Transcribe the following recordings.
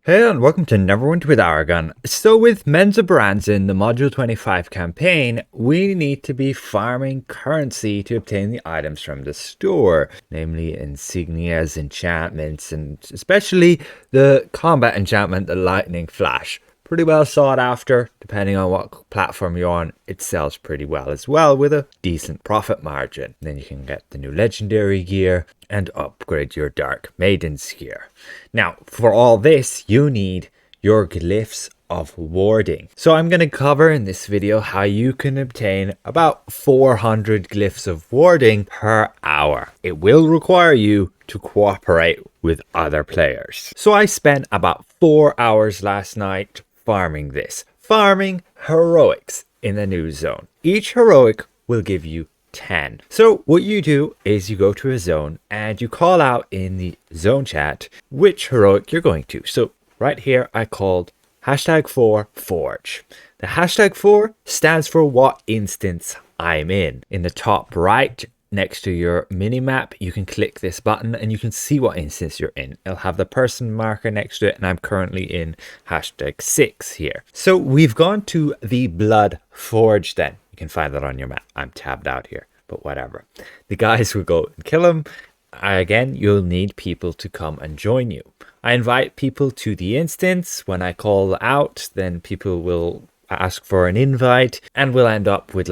Hey and welcome to Neverwinter with Aragon. So with Mensa Brands in the Module 25 campaign, we need to be farming currency to obtain the items from the store, namely Insignias, enchantments, and especially the Combat Enchantment, the Lightning Flash. Pretty well sought after, depending on what platform you're on, it sells pretty well as well with a decent profit margin. Then you can get the new legendary gear and upgrade your Dark Maiden's gear. Now, for all this, you need your Glyphs of Warding. So I'm going to cover in this video how you can obtain about 400 Glyphs of Warding per hour. It will require you to cooperate with other players. So I spent about 4 hours last night farming heroics in the new zone. Each heroic will give you 10. So what you do is you go to a zone and you call out in the zone chat which heroic you're going to. So right here I called #4 Forge. The #4 stands for what instance I'm in. In the top right next to your mini map, you can click this button and you can see what instance you're in. It'll have the person marker next to it, and I'm currently in #6 here. So we've gone to the Blood Forge then. You can find that on your map. I'm tabbed out here, but whatever. The guys will go and kill him. Again, you'll need people to come and join you. I invite people to the instance. When I call out, then people will ask for an invite and we'll end up with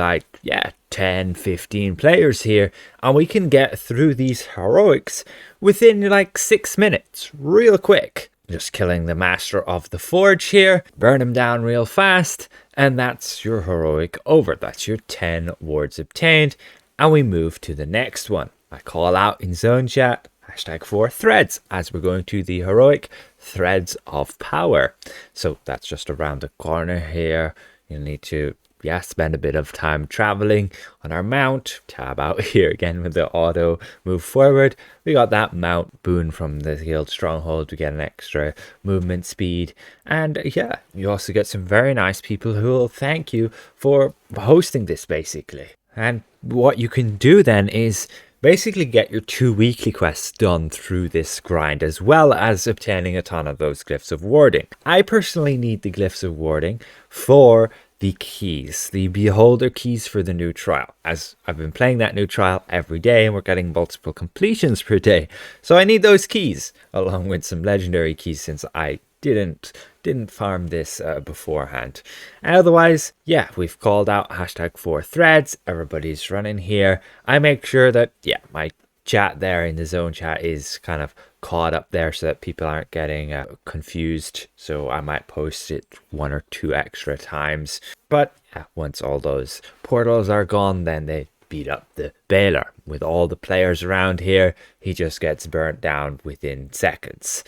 10, 15 players here, and we can get through these heroics within 6 minutes, real quick. Just killing the master of the forge here, burn him down real fast, and that's your heroic over. That's your 10 wards obtained, and we move to the next one. I call out in zone chat #4 threads as we're going to the heroic Threads of Power. So that's just around the corner here. You'll need to spend a bit of time traveling on our mount. Tab out here again with the auto move forward. We got that mount boon from the guild stronghold to get an extra movement speed, and you also get some very nice people who will thank you for hosting this basically. And what you can do then is basically get your 2 weekly quests done through this grind, as well as obtaining a ton of those Glyphs of Warding. I personally need the Glyphs of Warding for the keys, the beholder keys for the new trial, as I've been playing that new trial every day and we're getting multiple completions per day. So I need those keys along with some legendary keys, since I didn't farm this beforehand. Otherwise, we've called out #4 threads. Everybody's running here. I make sure that my chat there in the zone chat is kind of caught up there so that people aren't getting confused. So I might post it 1 or 2 extra times. But once all those portals are gone, then they beat up the Baylor. With all the players around here, he just gets burnt down within seconds.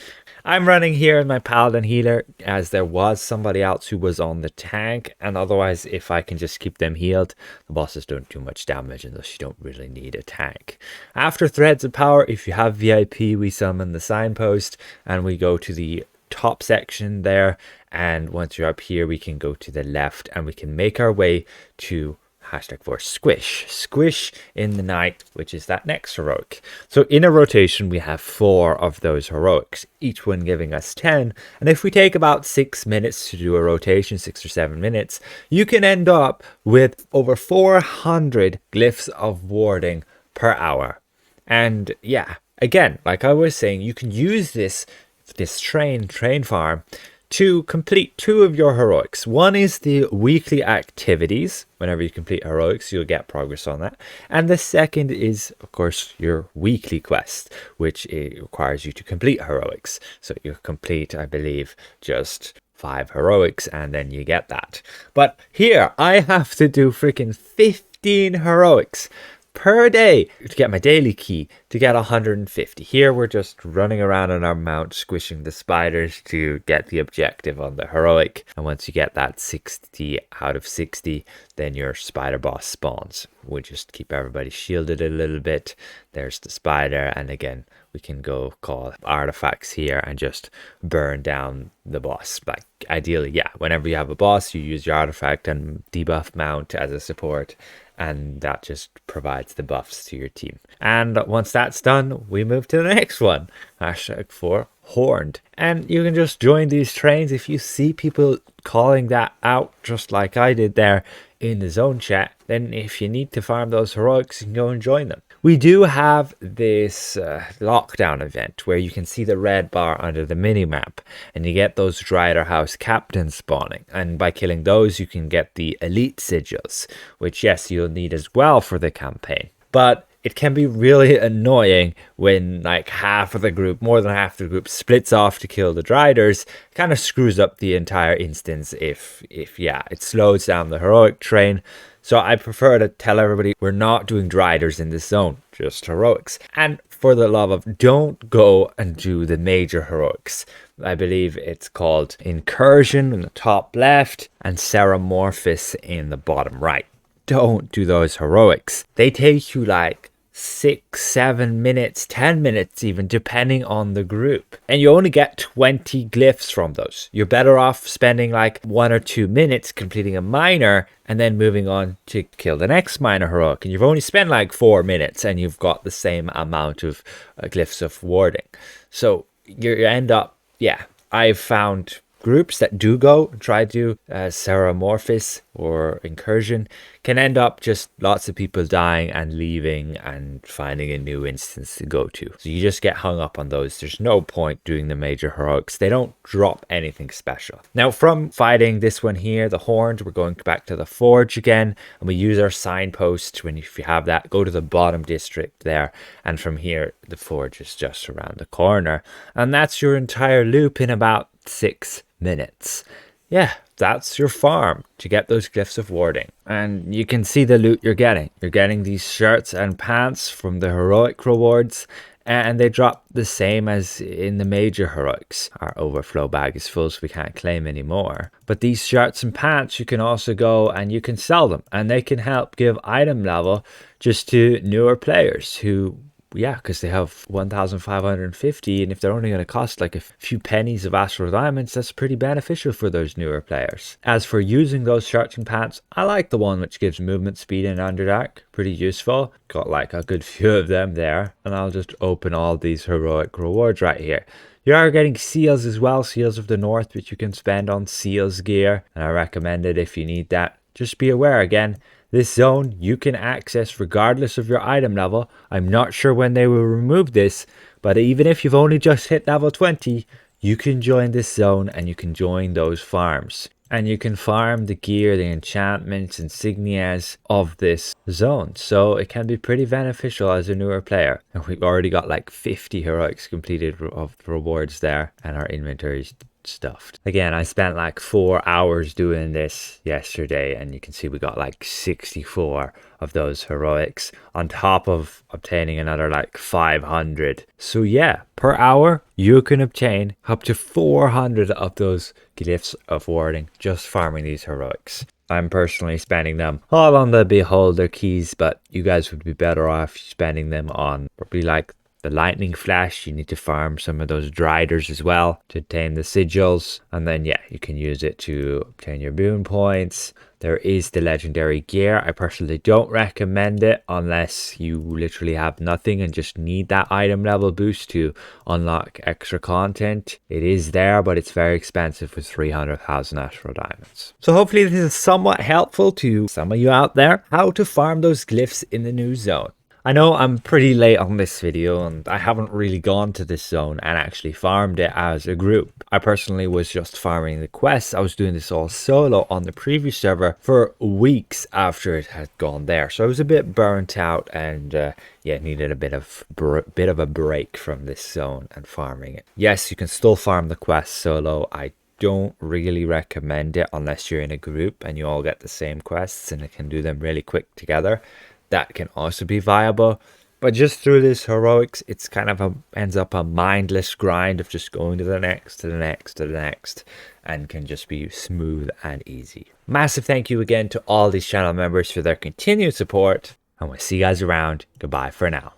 I'm running here in my paladin healer, as there was somebody else who was on the tank, and otherwise if I can just keep them healed, the bosses don't do much damage unless you don't really need a tank. After Threads of Power, if you have VIP, we summon the signpost and we go to the top section there, and once you're up here we can go to the left and we can make our way to #4 squish in the night, which is that next heroic. So in a rotation we have 4 of those heroics, each one giving us 10, and if we take about 6 minutes to do a rotation, 6 or 7 minutes, you can end up with over 400 Glyphs of Warding per hour. And again, like I was saying, you can use this train farm to complete 2 of your heroics. One is the weekly activities. Whenever you complete heroics, you'll get progress on that. And the second is, of course, your weekly quest, which requires you to complete heroics. So you complete, I believe, just 5 heroics and then you get that. But here, I have to do freaking 15 heroics per day to get my daily key to get 150. Here we're just running around on our mount squishing the spiders to get the objective on the heroic, and once you get that 60 out of 60, then your spider boss spawns. we'll just keep everybody shielded a little bit. There's the spider, and again, we can go call artifacts here and just burn down the boss. Like ideally, yeah, whenever you have a boss, you use your artifact and debuff mount as a support, and that just provides the buffs to your team. And once that's done, we move to the next one. #4 Horned. And you can just join these trains if you see people calling that out, just like I did there in the zone chat. Then if you need to farm those heroics, you can go and join them. We do have this lockdown event where you can see the red bar under the minimap, and you get those Drider House captains spawning, and by killing those you can get the elite sigils, which yes, you'll need as well for the campaign. But it can be really annoying when like half of the group, more than half the group, splits off to kill the Driders. Kind of screws up the entire instance if yeah, it slows down the heroic train. So I prefer to tell everybody we're not doing Driders in this zone, just heroics. And for the love of, don't go and do the major heroics. I believe it's called Incursion in the top left and Ceramorphous in the bottom right. Don't do those heroics. They take you like 6, 7 minutes, 10 minutes even, depending on the group. And you only get 20 glyphs from those. You're better off spending like 1 or 2 minutes completing a minor and then moving on to kill the next minor heroic. And you've only spent like 4 minutes and you've got the same amount of Glyphs of Warding. So you end up, yeah, I've found groups that do go and try to do Ceramorphous or Incursion can end up just lots of people dying and leaving and finding a new instance to go to. So you just get hung up on those. There's no point doing the major heroics. They don't drop anything special. Now from fighting this one here, the Horned, we're going back to the Forge again, and we use our signpost. When if you have that, go to the bottom district there, and from here the Forge is just around the corner, and that's your entire loop in about 6 minutes. Yeah, that's your farm to get those Glyphs of Warding. And you can see the loot you're getting. You're getting these shirts and pants from the heroic rewards, and they drop the same as in the major heroics. Our overflow bag is full, so we can't claim anymore. But these shirts and pants, you can also go and you can sell them, and they can help give item level just to newer players who, yeah, because they have 1,550, and if they're only going to cost like a few pennies of astral diamonds, that's pretty beneficial for those newer players. As for using those shirts and pants, I like the one which gives movement speed in Underdark. Pretty useful. Got like a good few of them there, and I'll just open all these heroic rewards right here. You are getting seals as well, Seals of the North, which you can spend on seals gear, and I recommend it if you need that. Just be aware again, this zone you can access regardless of your item level. I'm not sure when they will remove this, but even if you've only just hit level 20, you can join this zone and you can join those farms. And you can farm the gear, the enchantments, insignias of this zone. So it can be pretty beneficial as a newer player. And we've already got like 50 heroics completed of rewards there, and our inventory's stuffed. Again, I spent like 4 hours doing this yesterday, and you can see we got like 64 of those heroics on top of obtaining another like 500. So yeah, per hour you can obtain up to 400 of those Glyphs of Warding just farming these heroics. I'm personally spending them all on the beholder keys, but you guys would be better off spending them on probably like the lightning flash. You need to farm some of those Driders as well to obtain the sigils, and then yeah, you can use it to obtain your boon points. There is the legendary gear. I personally don't recommend it unless you literally have nothing and just need that item level boost to unlock extra content. It is there, but it's very expensive with 300,000 astral diamonds. So hopefully this is somewhat helpful to some of you out there, how to farm those glyphs in the new zone. I know I'm pretty late on this video and I haven't really gone to this zone and actually farmed it as a group. I personally was just farming the quests. I was doing this all solo on the previous server for weeks after it had gone there. So I was a bit burnt out and yeah, needed a bit of a break from this zone and farming it. Yes, you can still farm the quests solo. I don't really recommend it unless you're in a group and you all get the same quests and you can do them really quick together. That can also be viable, But just through this heroics, it's kind of ends up a mindless grind of just going to the next, to the next, to the next, and can just be smooth and easy. Massive thank you again to all these channel members for their continued support, and we'll see you guys around. Goodbye for now.